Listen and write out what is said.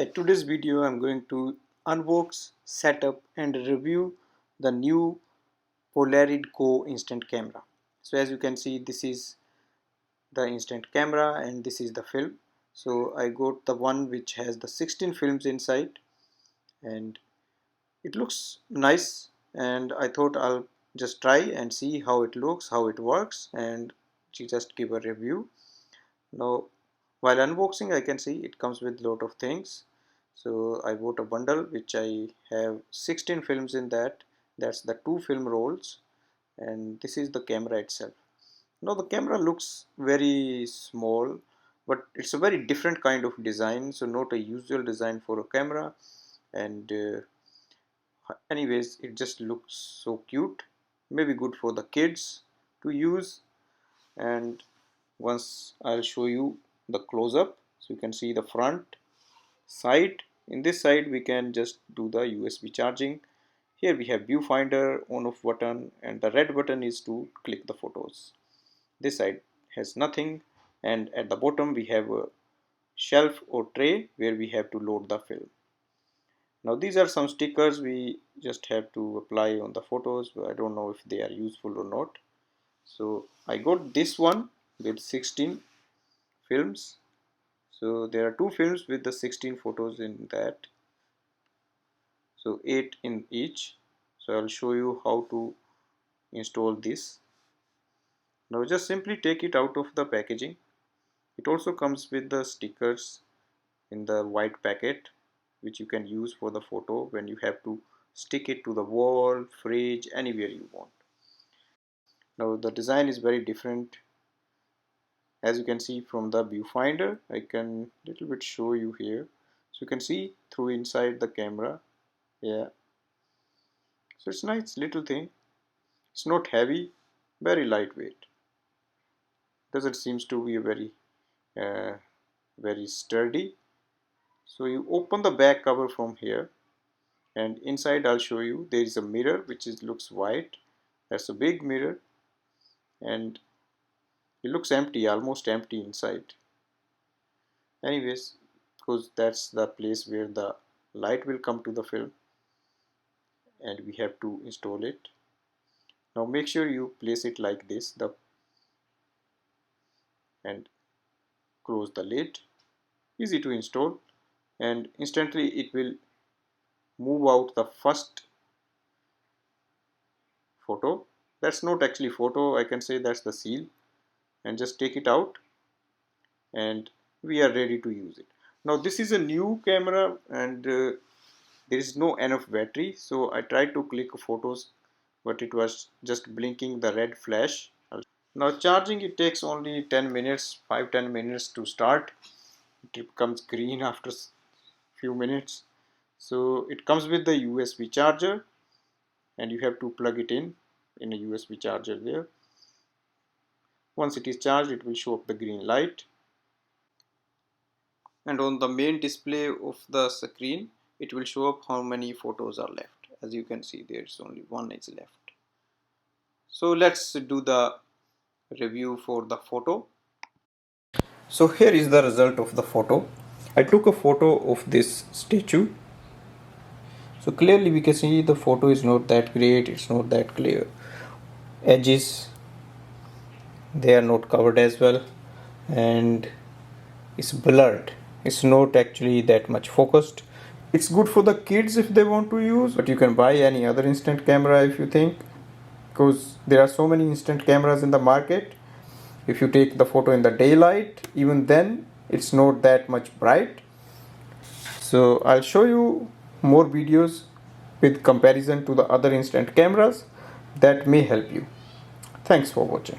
Hi, today's video I'm going to unbox, set up and review the new Polaroid Go instant camera. So as you can see, this is the instant camera and this is the film. So I got the one which has the 16 films inside and it looks nice, and I thought I'll just try and see how it looks, how it works, and just give a review. Now while unboxing I can see it comes with lot of things. So I bought a bundle which I have 16 films in that. That's the 2 film rolls, and this is the camera itself. Now the camera looks very small, but it's a very different kind of design, so not a usual design for a camera. And anyways, it just looks so cute, maybe good for the kids to use. And once I'll show you the close-up, so you can see the front side. In this side we can just do the USB charging. Here we have viewfinder, on off button, and the red button is to click the photos. This side has nothing, and at the bottom we have a shelf or tray where we have to load the film. Now these are some stickers we just have to apply on the photos, but I don't know if they are useful or not. So I got this one with 16 films. So there are 2 films with the 16 photos in that, so 8 in each. So I'll show you how to install this. Now just simply take it out of the packaging. It also comes with the stickers in the white packet, which you can use for the photo when you have to stick it to the wall, fridge, anywhere you want. Now the design is very different. As you can see from the viewfinder, I can little bit show you here. So you can see through inside the camera. Yeah, so it's nice little thing. It's not heavy, very lightweight. Doesn't seems to be uh, very sturdy. So you open the back cover from here, and inside I'll show you there is a mirror which looks white. That's a big mirror, and it looks empty, almost empty inside. Anyways, because that's the place where the light will come to the film, and we have to install it. Now make sure you place it like this, and close the lid. Easy to install, and instantly it will move out the first photo. That's not actually photo, I can say that's the seal, and just take it out and we are ready to use it. Now this is a new camera, and there is no enough battery, so I tried to click photos but it was just blinking the red flash. Now charging, it takes only 10 minutes, 5-10 minutes to start. It becomes green after few minutes. So it comes with the USB charger, and you have to plug it in a USB charger there. Once it is charged, it will show up the green light, and on the main display of the screen it will show up how many photos are left. As you can see, there's only one is left. So let's do the review for the photo. So here is the result of the photo. I took a photo of this statue. So clearly we can see the photo is not that great, it's not that clear. Edges, they are not covered as well, and it's blurred. It's not actually that much focused. It's good for the kids if they want to use, but you can buy any other instant camera if you think, because there are so many instant cameras in the market. If you take the photo in the daylight, even then it's not that much bright. So I'll show you more videos with comparison to the other instant cameras that may help you. Thanks for watching.